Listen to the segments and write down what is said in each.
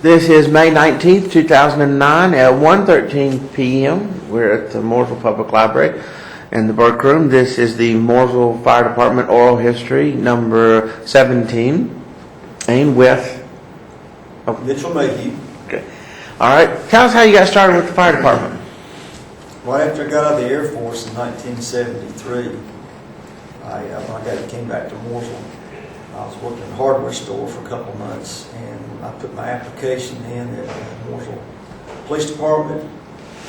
This is May 19th, 2009 at 1:13 p.m. We're at the Mooresville Public Library in the Burke Room. This is the Mooresville Fire Department Oral History number 17, and with Mitchell Mayhew. Okay. All right. Tell us how you got started with the fire department. Right after I got out of the Air Force in 1973, when I came back to Mooresville, I was working in a hardware store for a couple of months, and I put my application in at the Mooresville Police Department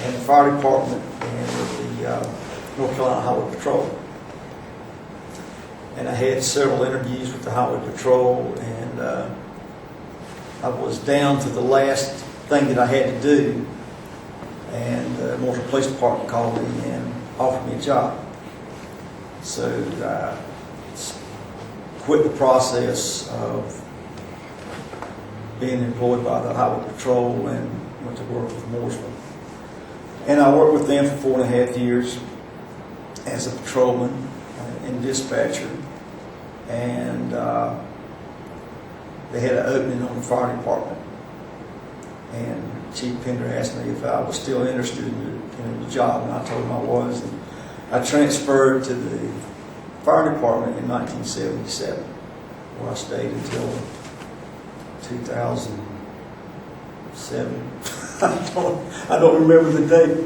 and the Fire Department and the North Carolina Highway Patrol. And I had several interviews with the Highway Patrol, and I was down to the last thing that I had to do, and the Mooresville Police Department called me and offered me a job. So I quit the process of being employed by the Highway Patrol and went to work with Mooresville. And I worked with them for 4.5 years as a patrolman and dispatcher. And they had an opening on the fire department. And Chief Pender asked me if I was still interested in the job, and I told him I was. And I transferred to the fire department in 1977, where I stayed until 2007. I don't remember the date.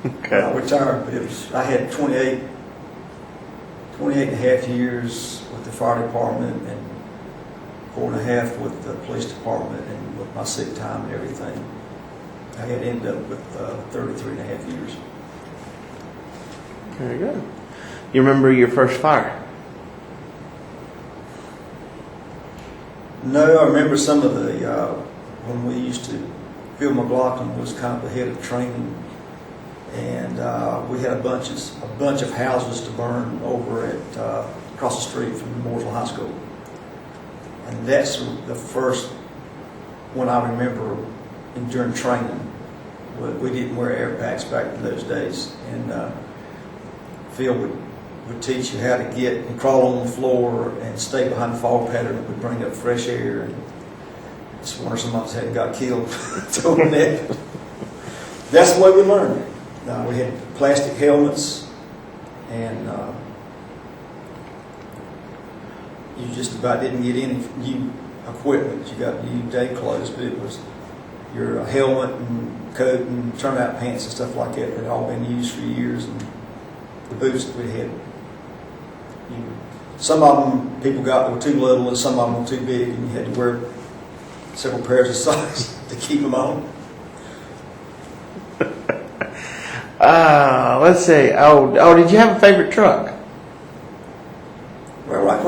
Okay. I retired, but I had 28 and a half years with the fire department and 4.5 with the police department, and with my sick time and everything, I had ended up with 33 and a half years. Very good. You remember your first fire? No, I remember some of the, when we used to, Phil McLaughlin was kind of the head of training, and we had a bunch of houses to burn over at across the street from Mooresville High School. And that's the first one I remember during training. We didn't wear air packs back in those days, and Phil would teach you how to get and crawl on the floor and stay behind the fog pattern that would bring up fresh air. And it's wonder some of us hadn't got killed doing that. That's the way we learned. We had plastic helmets, and you just about didn't get any new equipment. You got new day clothes, but it was your helmet and coat and turnout pants and stuff like that had all been used for years. And the boots that we had, some of them people got were too little, and some of them were too big, and you had to wear several pairs of socks to keep them on. Let's see. Oh, did you have a favorite truck? Well, right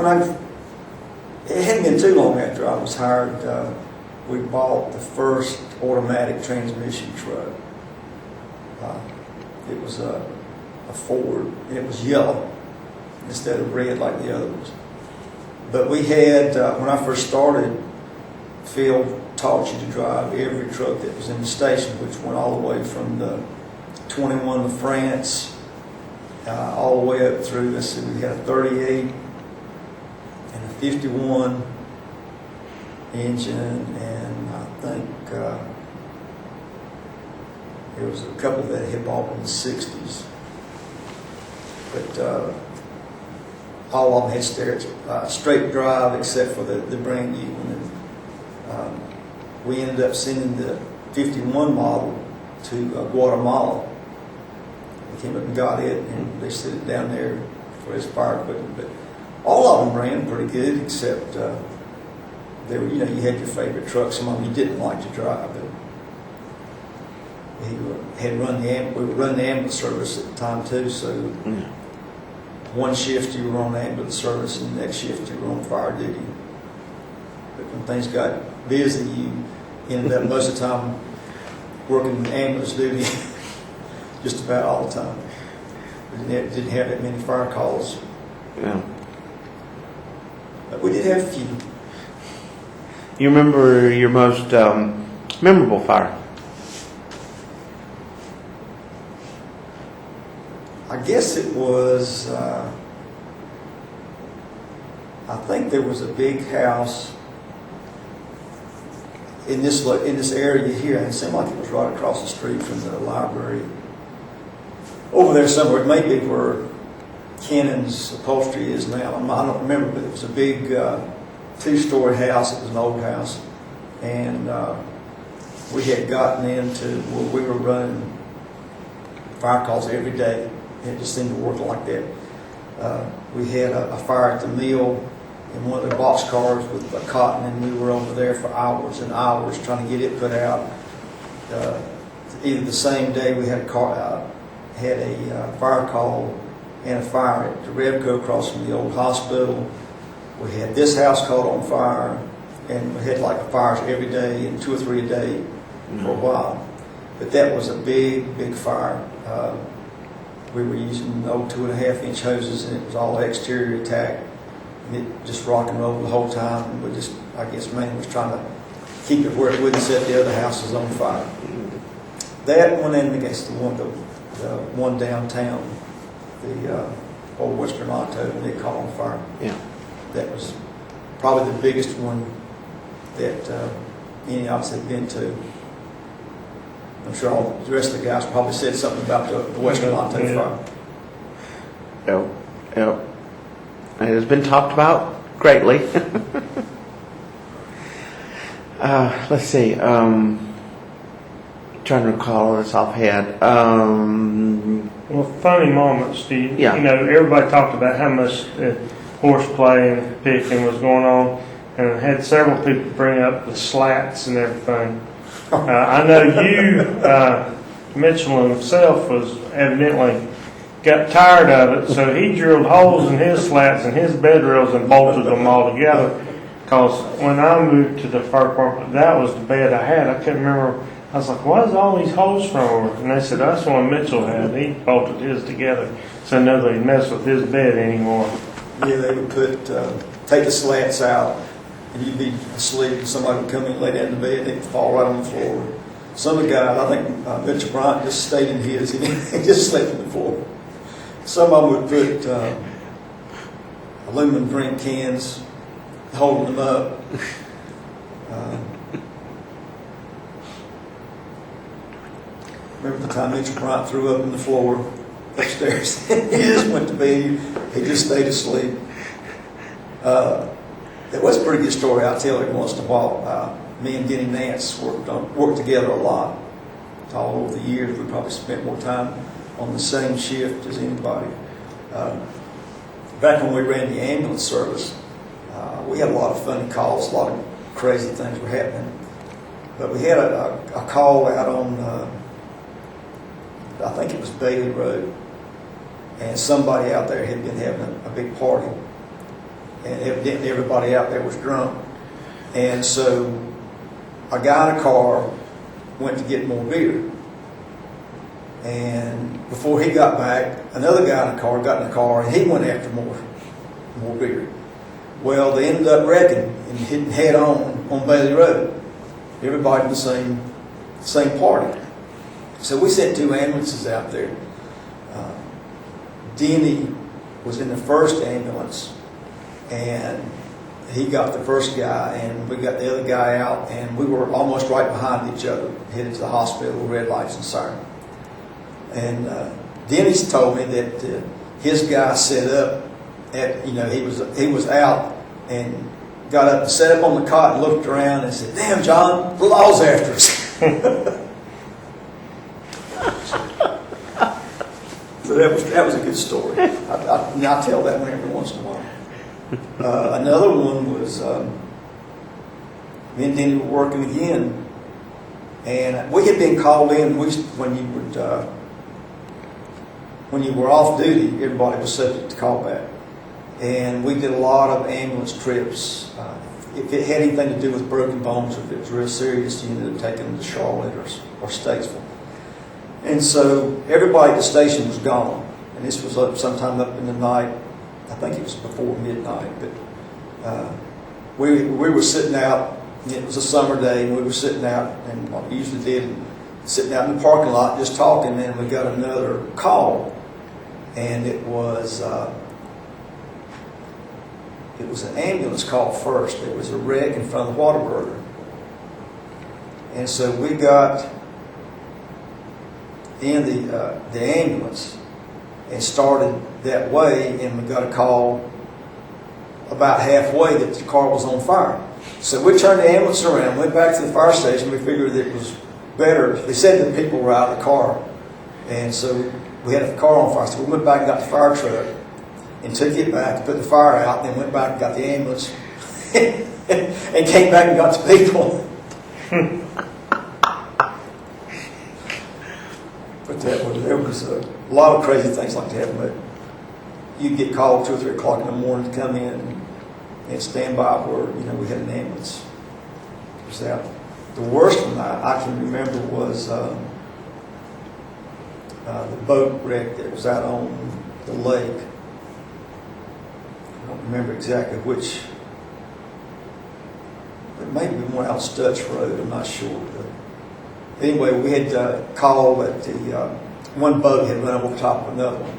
it hadn't been too long after I was hired, we bought the first automatic transmission truck. It was a Ford, and it was yellow instead of red like the other ones. But we had, when I first started, Phil taught you to drive every truck that was in the station, which went all the way from the 21 to France, all the way up through, let's see, we had a 38 and a 51 engine, and I think there was a couple that had bought in the 60s. But all of them had straight drive except for the brand new one. And we ended up sending the 51 model to Guatemala. We came up and got it, and they set it down there for his fire equipment. But all of them ran pretty good, except they were, you had your favorite truck. Some of them you didn't like to drive, but we were running the ambulance service at the time too. So one shift you were on ambulance service, and the next shift you were on fire duty. But when things got busy, you ended up most of the time working ambulance duty just about all the time. We didn't have that many fire calls. Yeah. But we did have a few. You remember your most memorable fire? I guess it was, I think there was a big house in this area here, and it seemed like it was right across the street from the library. Over there somewhere, it may be where Cannon's Upholstery is now. I don't remember, but it was a big 2-story house. It was an old house, and we had gotten into where we were running fire calls every day. It just seemed to work like that. We had a fire at the mill in one of the box cars with a cotton, and we were over there for hours and hours trying to get it put out. Either the same day we had a fire call and a fire at the Revco across from the old hospital. We had this house caught on fire, and we had like fires every day and 2 or 3 a day for a while. But that was a big, big fire. We were using old 2.5-inch hoses, and it was all exterior attack. And it just rock and rolled the whole time. And we just, I guess, man was trying to keep it where it wouldn't set the other houses on fire. That one, and I guess the one downtown, the old Western Auto, when they caught on fire. Yeah. That was probably the biggest one that any of us had been to. I'm sure all the rest of the guys probably said something about the Western Auto fire. Yep. It has been talked about greatly. Let's see. Trying to recall this offhand. Well, funny moments. Yeah. You know, everybody talked about how much horseplay and picking was going on, and had several people bring up the slats and everything. I know you, Mitchell himself, was evidently got tired of it, so he drilled holes in his slats and his bed rails and bolted them all together. Because when I moved to the fire department, that was the bed I had. I couldn't remember. I was like, "What is all these holes from?" And they said, "That's one Mitchell had. He bolted his together so nobody mess with his bed anymore." Yeah, they would take the slats out, and you'd be asleep, and somebody would come in and lay down in the bed, and they'd fall right on the floor. Some of the guys, I think Mitchell Bryant just stayed in his, he just slept on the floor. Some of them would put aluminum drink cans, holding them up. Remember the time Mitchell Bryant threw up on the floor upstairs? He just went to bed. He just stayed asleep. That was a pretty good story. I'll tell every once in a while. Me and Denny Nance worked together a lot. All over the years, we probably spent more time on the same shift as anybody. Back when we ran the ambulance service, we had a lot of funny calls, a lot of crazy things were happening. But we had a call out on, I think it was Bailey Road, and somebody out there had been having a big party, and evidently everybody out there was drunk. And so a guy in a car went to get more beer. And before he got back, another guy in a car got in the car, and he went after more beer. Well, they ended up wrecking and hitting head on Bailey Road. Everybody in the same party. So we sent 2 ambulances out there. Denny was in the first ambulance, and he got the first guy, and we got the other guy out, and we were almost right behind each other, headed to the hospital with red lights and siren. And Denny's told me that his guy set up at, he was out and got up and sat up on the cot and looked around and said, "Damn, John, the law's after us." So that was a good story. I tell that one every once in a while. Another one was me and Denny were working again, and we had been called in. When you were off duty, everybody was subject to callback, and we did a lot of ambulance trips. If it had anything to do with broken bones, or if it was real serious, you ended up taking them to Charlotte or Statesville. And so everybody at the station was gone, and this was sometime up in the night. I think it was before midnight, but we were sitting out. It was a summer day, and we were sitting out, and what we usually did, sitting out in the parking lot just talking. And we got another call, and it was an ambulance call first. It was a wreck in front of the Whataburger, And so we got in the ambulance and started that way, and we got a call about halfway that the car was on fire. So we turned the ambulance around, went back to the fire station. We figured it was better. They said that people were out of the car, and so we had the car on fire. So we went back and got the fire truck and took it back, put the fire out, and then went back and got the ambulance and came back and got the people. But there was a lot of crazy things like that. But you get called 2 or 3 o'clock in the morning to come in and stand by where we had an ambulance. So the worst one I can remember was the boat wreck that was out on the lake. I don't remember exactly which. It may be one out Stutz Road, I'm not sure. But anyway, we had called that the one boat had run over top of another one.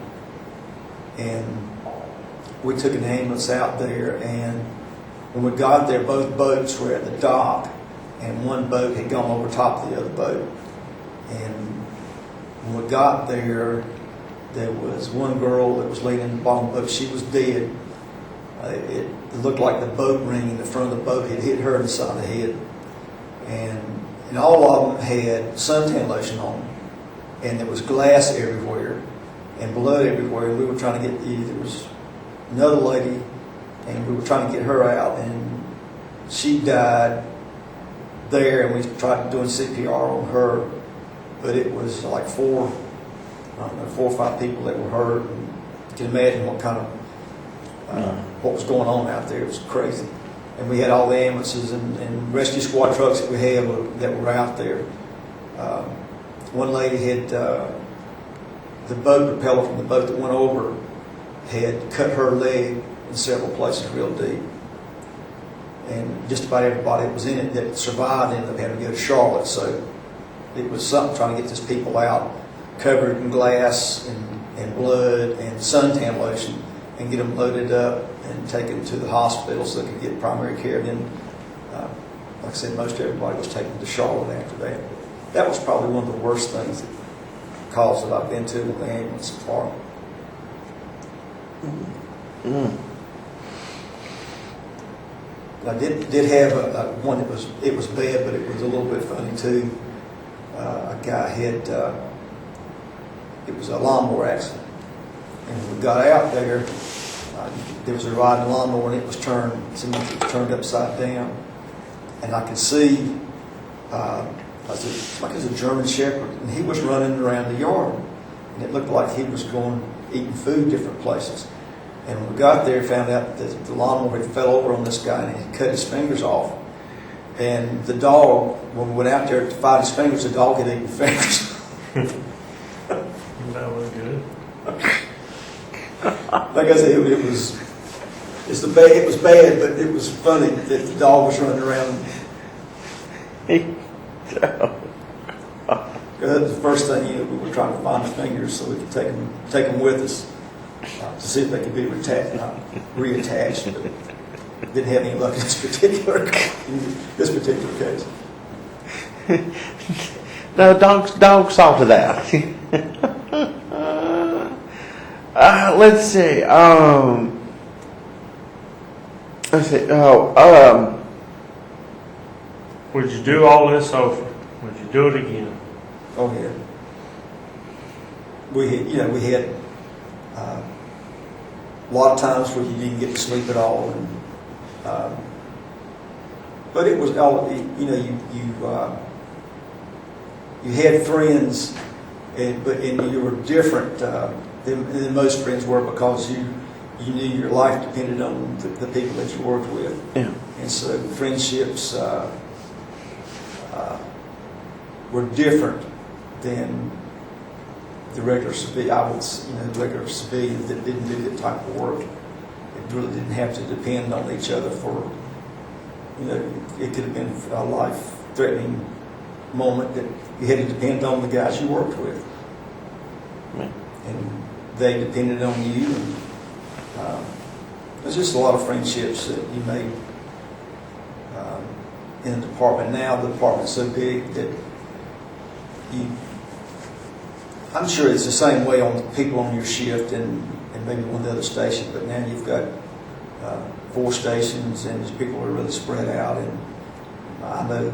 And we took an ambulance out there, and when we got there, both boats were at the dock, and one boat had gone over top of the other boat. And when we got there, there was one girl that was laying in the bottom of the boat. She was dead. It looked like the boat ring in the front of the boat had hit her in the side of the head. And all of them had suntan lotion on them. And there was glass everywhere and blood everywhere. And we were trying to get there was another lady, and we were trying to get her out. And she died there, and we tried doing CPR on her. But it was like 4 or 5 people that were hurt. And you can imagine what kind of what was going on out there. It was crazy. And we had all the ambulances and rescue squad trucks that we had that were out there. One lady had the boat propeller from the boat that went over had cut her leg in several places real deep. And just about everybody that was in it that survived ended up having to go to Charlotte. So it was something trying to get these people out covered in glass and blood and suntan lotion and get them loaded up and taken to the hospital so they could get primary care. And then, like I said, most everybody was taken to Charlotte after that. That was probably one of the worst things, calls that I've been to with the ambulance so far. I did have one that was bad, but it was a little bit funny too. A guy had it was a lawnmower accident, and when we got out there, there was a riding lawnmower, and it was turned. Somebody was turned upside down, and I could see like it was a German Shepherd, and he was running around the yard, and it looked like he was going eating food different places. And when we got there, found out that the lawnmower had fell over on this guy, and he cut his fingers off. And the dog, when we went out there to find his fingers, the dog had eaten fingers. That was good. Like I said, it was bad, but it was funny that the dog was running around. That was the first thing we were trying to find the fingers so we could take them with us to see if they could be reattached. But didn't have any luck in this particular case. No, dogs saw to that. Let's see. Would you do all this over? Would you do it again? Oh yeah. We had a lot of times where you didn't get to sleep at all, and but it was all you had friends, and you were different than most friends were because you knew your life depended on the people that you worked with. Yeah. And so friendships were different than the regular civilian. Regular civilians that didn't do that type of work. It really didn't have to depend on each other for. It could have been a life-threatening moment that you had to depend on the guys you worked with, and they depended on you. And there's just a lot of friendships that you made in the department. Now the department's so big that I'm sure it's the same way on the people on your shift and maybe one of the other stations, but now you've got 4 stations and people are really spread out. And I know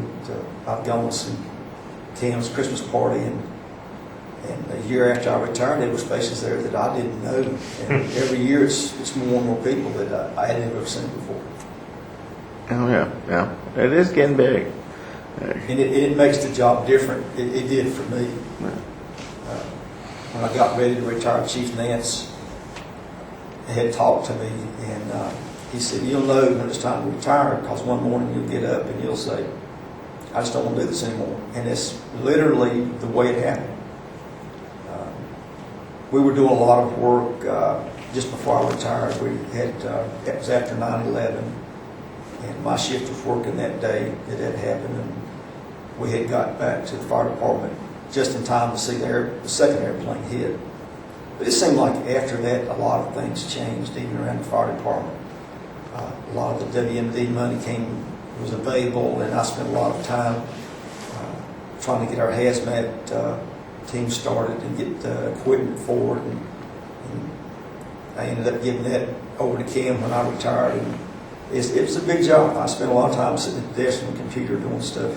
I've gone to some Tim's Christmas party, and a year after I retired, there were spaces there that I didn't know. And every year it's more and more people that I hadn't ever seen before. Oh yeah. It is getting big. And it makes the job different. It did for me. When I got ready to retire, Chief Nance had talked to me, and he said, "You'll know when it's time to retire, because one morning you'll get up and you'll say, I just don't want to do this anymore." And it's literally the way it happened. We were doing a lot of work just before I retired. We had, it was after 9/11, and my shift was working that day that happened, and we had got back to the fire department just in time to see the second airplane hit. But it seemed like after that, a lot of things changed, even around the fire department. A lot of the WMD money was available, and I spent a lot of time trying to get our hazmat team started and get the equipment for it. And I ended up giving that over to Kim when I retired. And it was a big job. I spent a lot of time sitting at the desk on the computer doing stuff.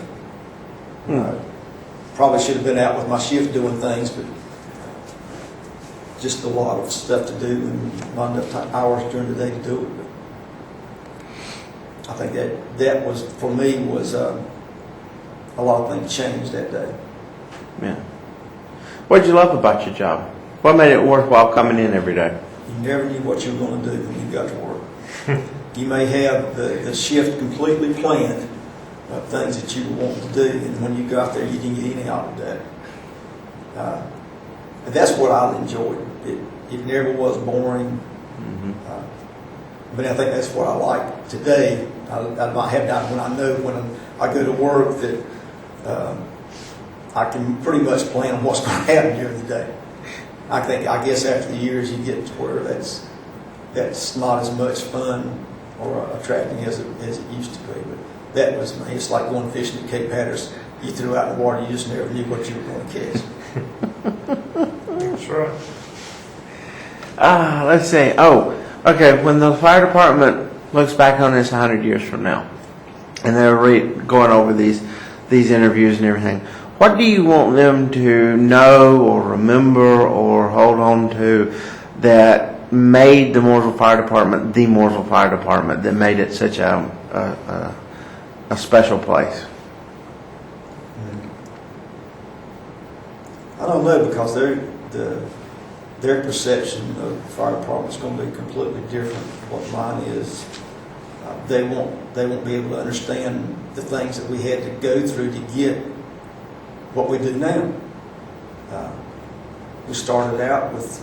Probably should have been out with my shift doing things, but just a lot of stuff to do and not enough hours during the day to do it. But I think that was, for me, was a lot of things changed that day. Yeah. What did you love about your job? What made it worthwhile coming in every day? You never knew what you were going to do when you got to work. You may have the shift completely planned, things that you were wanting to do, and when you got there, you didn't get anything out of that. And that's what I enjoyed. It never was boring. But I think that's what I like today. I might have done when I know when I go to work that I can pretty much plan what's going to happen during the day. I guess after the years you get to where that's not as much fun or attracting as it used to be. But that was me. It's like going fishing at Cape Hatteras. You threw out in the water, you just never knew what you were going to catch. That's right. Let's see. Oh, okay. When the fire department looks back on this 100 years from now, and they're going over these interviews and everything, what do you want them to know or remember or hold on to that made the Mooresville Fire Department the Mooresville Fire Department, that made it such a special place? I don't know, because their perception of the fire department is going to be completely different from what mine is. They won't be able to understand the things that we had to go through to get what we do now. We started out with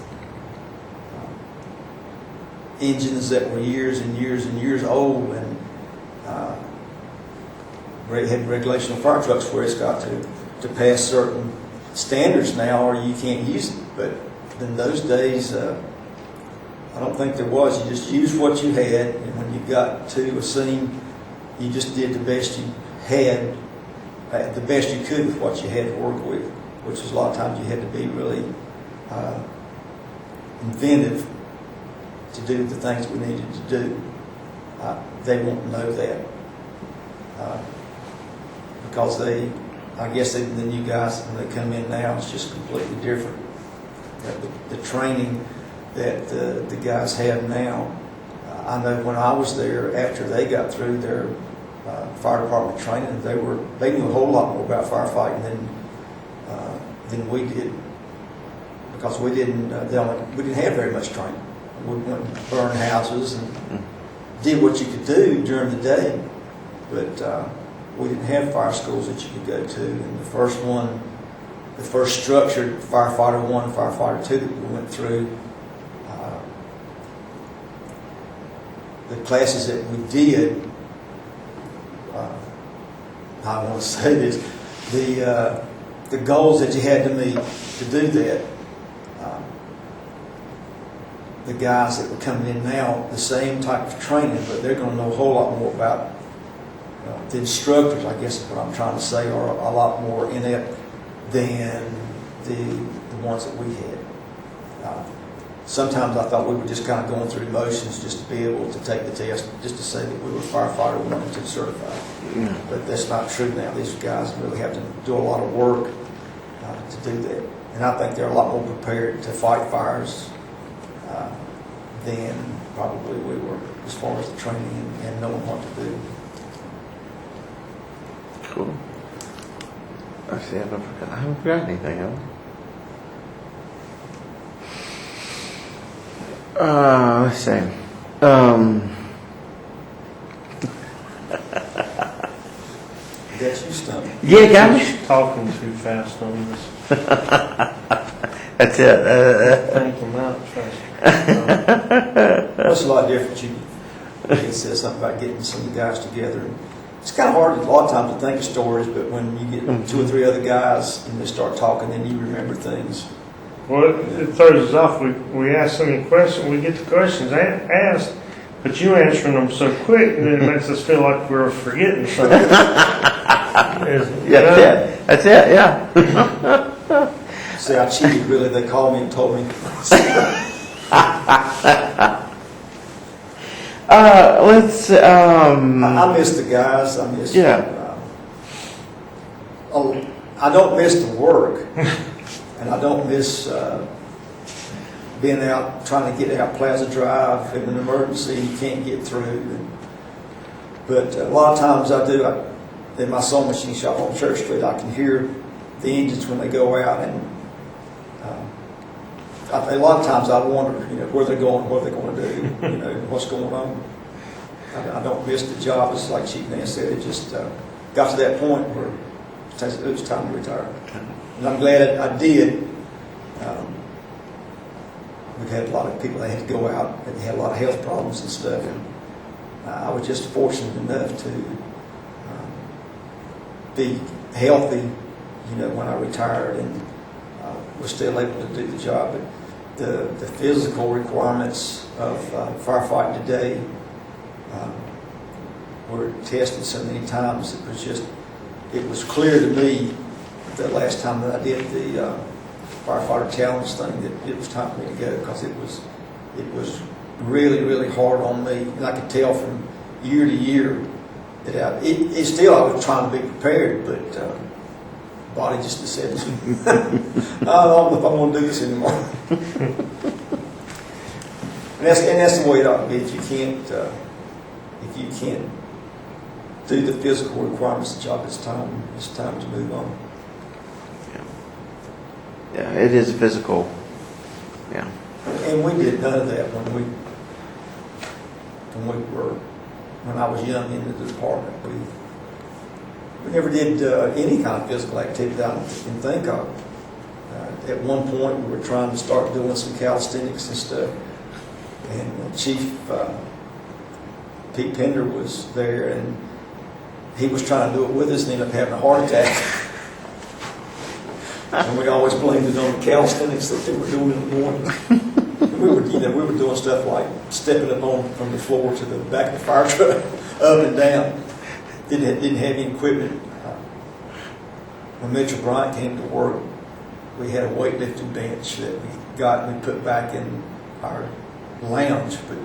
engines that were years and years and years old, and had regulation on fire trucks where it's got to pass certain standards now, or you can't use it. But in those days, I don't think there was. You just used what you had, and when you got to a scene, you just did the best you had, the best you could with what you had to work with, which is a lot of times you had to be really inventive to do the things we needed to do. They won't know that because I guess the new guys, when they come in now, it's just completely different. The training that the guys have now, I know when I was there, after they got through their fire department training, they knew a whole lot more about firefighting than we did, because we didn't have very much training. We went and burned houses and did what you could do during the day, but we didn't have fire schools that you could go to. And the first structured firefighter 1 and firefighter 2 that we went through, the classes that we did, I want to say this, the goals that you had to meet to do that, the guys that were coming in now, the same type of training, but they're going to know a whole lot more about the instructors, I guess is what I'm trying to say, are a lot more inept than the ones that we had. Sometimes I thought we were just kind of going through the motions just to be able to take the test, just to say that we were firefighter 1 and 2 certified. But that's not true now. These guys really have to do a lot of work to do that. And I think they're a lot more prepared to fight fires than probably we were as far as the training and knowing what to do. Cool. I see. I haven't forgotten anything, have I? Let's see. That's you, Stump. Yeah, got me. Just talking too fast on this. That's it. Thinking out fast. It's a lot different. It says something about getting some of the guys together. It's kind of hard a lot of times to think of stories, but when you get 2 or 3 other guys and they start talking, then you remember things. Well, it throws us off. We ask so many questions. We get the questions asked, but you answering them so quick, and it makes us feel like we're forgetting something. Yeah, that's it. Yeah. See, I cheated, really. They called me and told me. Let's. I miss the guys. I miss. Yeah. I don't miss the work, and I don't miss being out trying to get out Plaza Drive in an emergency. You can't get through. But a lot of times I do. In my sewing machine shop on Church Street, I can hear the engines when they go out, and a lot of times I wonder, where they're going, what they're going to do, what's going on. I don't miss the job. It's like Chief Dan said, it just got to that point where it was time to retire. And I'm glad I did. We've had a lot of people that had to go out and had a lot of health problems and stuff. And I was just fortunate enough to be healthy, when I retired, and was still able to do the job. But the physical requirements of firefighting today were tested so many times. It was clear to me the last time that I did the firefighter challenge thing that it was time for me to go, because it was really, really hard on me, and I could tell from year to year that I was trying to be prepared, but body just said, I don't know if I want to do this anymore. and that's the way it ought to be. If you can't do the physical requirements of the job, it's time to move on. Yeah, it is physical. Yeah. And we did none of that when I was young in the department. We never did any kind of physical activity that I can think of. At one point, we were trying to start doing some calisthenics and stuff, and Chief Pete Pender was there, and he was trying to do it with us and ended up having a heart attack. And we always blamed it on the calisthenics that they were doing in the morning. We were doing stuff like stepping up from the floor to the back of the fire truck, up and down. Didn't have any equipment. When Mitchell Bryant came to work, we had a weightlifting bench that we got and we put back in our lounge. But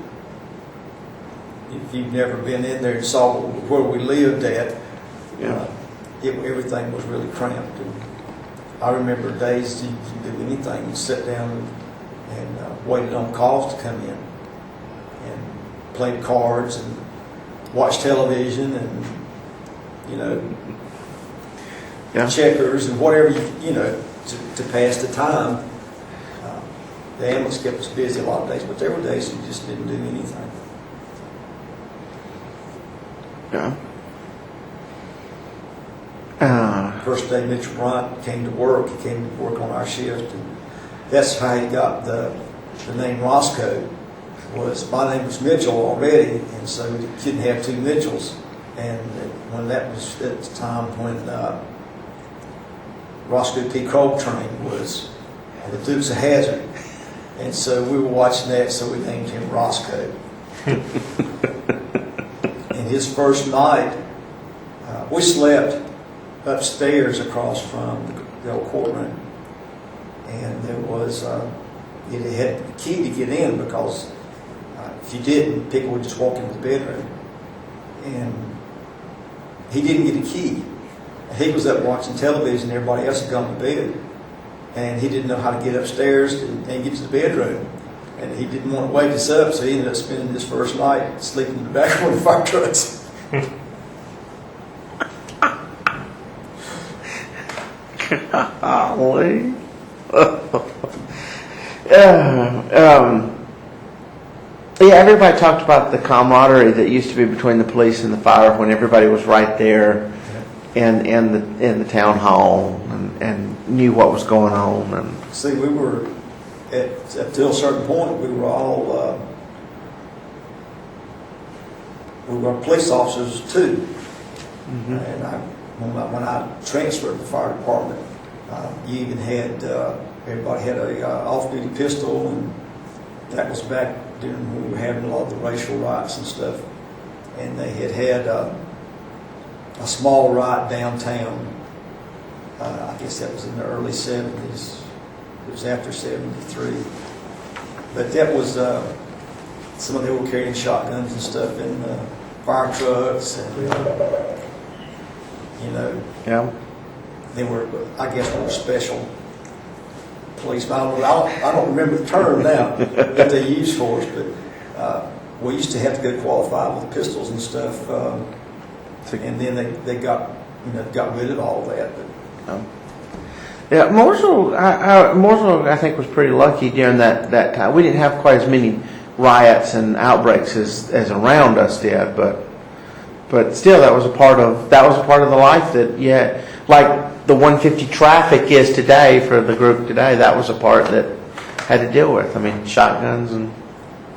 if you've never been in there and saw where we lived at, everything was really cramped. And I remember days you could do anything. You sit down and waited on calls to come in, and played cards and watched television and checkers and whatever to pass the time. The ambulance kept us busy a lot of days, but there were days you just didn't do anything. Yeah. First day Mitchell Bryant came to work, he came to work on our shift, and that's how he got the name Roscoe. My name was Mitchell already, and so we couldn't have two Mitchells. And when that was at the time when Roscoe P. Coltrane was the Dukes of Hazzard, and so we were watching that, so we named him Roscoe. And his first night we slept upstairs across from the old courtroom, and there was you had the key to get in, because if you didn't, people would just walk into the bedroom, and he didn't get a key. He was up watching television, everybody else had gone to bed, and he didn't know how to get upstairs and get to the bedroom, and he didn't want to wake us up, so he ended up spending his first night sleeping in the back of one of the fire trucks. Golly. Yeah, everybody talked about the camaraderie that used to be between the police and the fire when everybody was right there in the town hall and knew what was going on. And See, we were till a certain point, we were all we were police officers too. mm-hmm. And when I transferred to the fire department, you even had everybody had a off-duty pistol, and that was back during when we were having a lot of the racial riots and stuff. And they had a small riot downtown. I guess that was in the early 70s. It was after 73. But that was some of them were carrying shotguns and stuff in fire trucks, and Yeah. they were, I guess, more special policemen. I don't remember the term now that they used for us, but we used to have to go qualify with pistols and stuff, and then they got rid of all that. But, Yeah, Mooresville, I think, was pretty lucky during that time. We didn't have quite as many riots and outbreaks as around us did, but still, that was a part of the life that, yeah, like the 150 traffic is today for the group today. That was a part that had to deal with. I mean, shotguns and.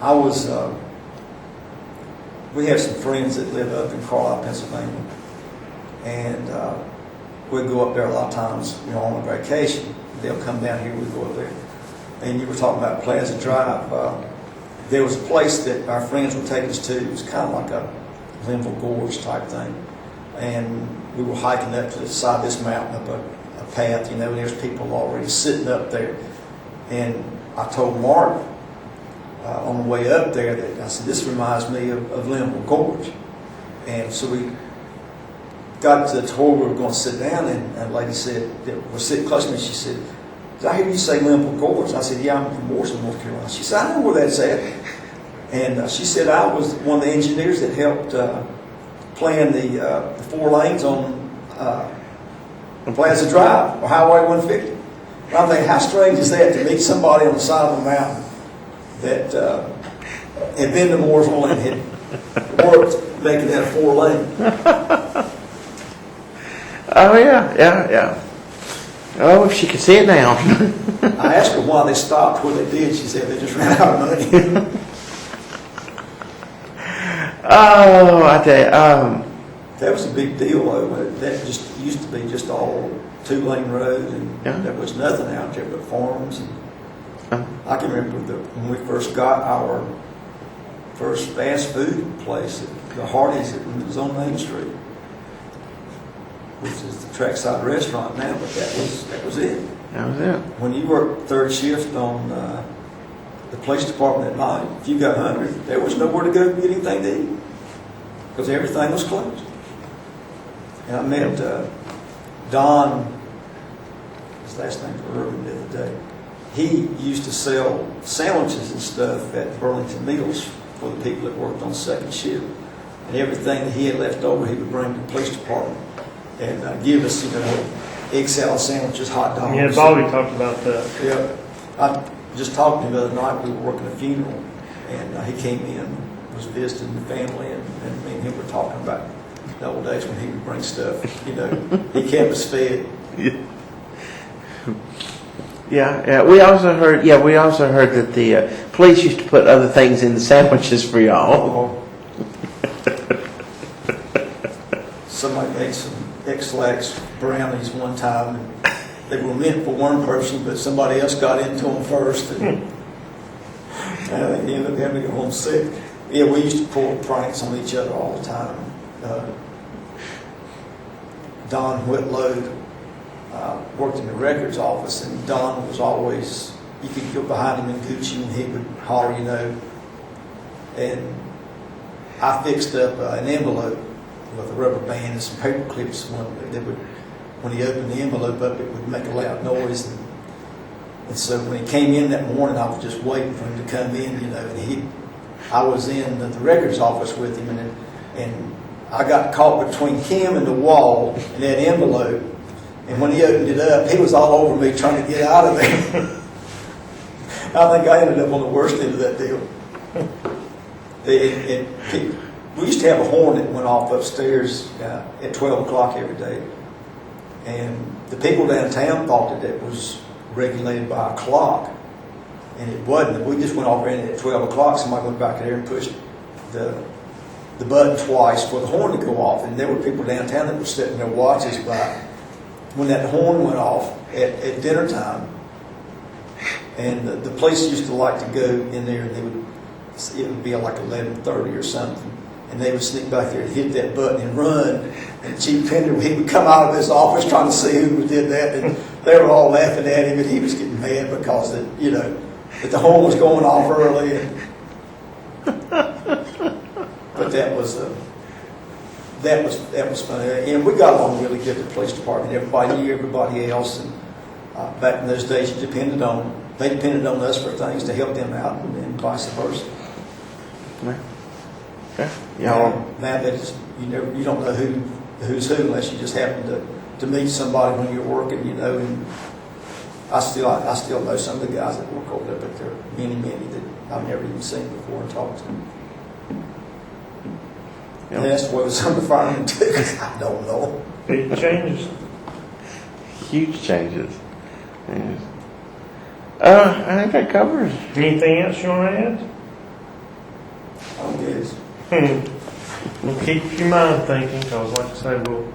I was. We have some friends that live up in Carlisle, Pennsylvania, and we'd go up there a lot of times, on a vacation. They'll come down here, we'd go up there. And you were talking about Plaza Drive. There was a place that our friends would take us to. It was kind of like a Linville Gorge type thing. And we were hiking up to the side of this mountain, up a path, and there's people already sitting up there. And I told Mark on the way up there that I said, this reminds me of Linville Gorge. And so we got to the tour, we were going to sit down, and a lady said, that was sitting close to me, she said, did I hear you say Linville Gorge? I said, yeah, I'm from Mooresville, North Carolina. She said, I know where that's at. And she said, I was one of the engineers that helped plan the 4 lanes on Plaza Drive, or Highway 150. And I'm thinking, how strange is that to meet somebody on the side of a mountain that had been to Mooresville and had worked making that a 4 lane. Oh yeah. Oh, if she could see it now. I asked her why they stopped when they did. She said they just ran out of money. Oh, I tell you. That was a big deal, though. That just used to be just all 2-lane roads, and there was nothing out there but farms. And I can remember when we first got our first fast food place, the Hardee's, that was on Main Street, which is the Trackside Restaurant now, but that was it. That was it. When you worked third shift on the police department at night, if you got hungry, there was nowhere to go get anything to eat because everything was closed. And I met Don, his last name's Irvin, the other day. He used to sell sandwiches and stuff at Burlington Meals for the people that worked on second shift. And everything that he had left over, he would bring to the police department and give us, egg salad sandwiches, hot dogs. Yeah, Bobby talked about that. Yeah. I just talked to him the other night. We were working a funeral, and he came in, was visiting the family, and me and him were talking about the old days when he would bring stuff. He kept us fed. Yeah. We also heard that the police used to put other things in the sandwiches for y'all. Somebody made some X-Lax brownies one time, and they were meant for one person, but somebody else got into them first, and they ended up having to go home sick. Yeah, we used to pull pranks on each other all the time. Don Whitlow worked in the records office, and Don was always, you could go behind him in Gucci and he would holler, you know. And I fixed up an envelope with a rubber band and some paper clips. When he opened the envelope up, it would make a loud noise. And so when he came in that morning, I was just waiting for him to come in, you know. And I was in the records office with him, and I got caught between him and the wall and that envelope. And when he opened it up, he was all over me trying to get out of there. I think I ended up on the worst end of that deal. We used to have a horn that went off upstairs at 12 o'clock every day. And the people downtown thought that it was regulated by a clock. And it wasn't. We just went off there and at 12 o'clock, somebody went back there and pushed the button twice for the horn to go off. And there were people downtown that were setting their watches by when that horn went off at dinner time. And the police used to like to go in there, and it would be like 11:30 or something. And they would sneak back there and hit that button and run. And Chief Pender, he would come out of his office trying to see who did that. And they were all laughing at him, and he was getting mad because that the horn was going off early. But that was funny. And we got along really good with the police department. Everybody knew everybody else. And back in those days, they depended on us for things to help them out, and vice versa. Okay. Yeah. Now that you don't know who's who unless you just happen to meet somebody when you're working, you know. And I still know some of the guys that work over there, but there are many that I've never even seen before and talked to. Yep. And that's what some of the firemen do. I don't know. Big changes. Huge changes. Yeah. I think that covers. Anything else you want to add? I guess. Well, keep your mind thinking, because like I say, we'll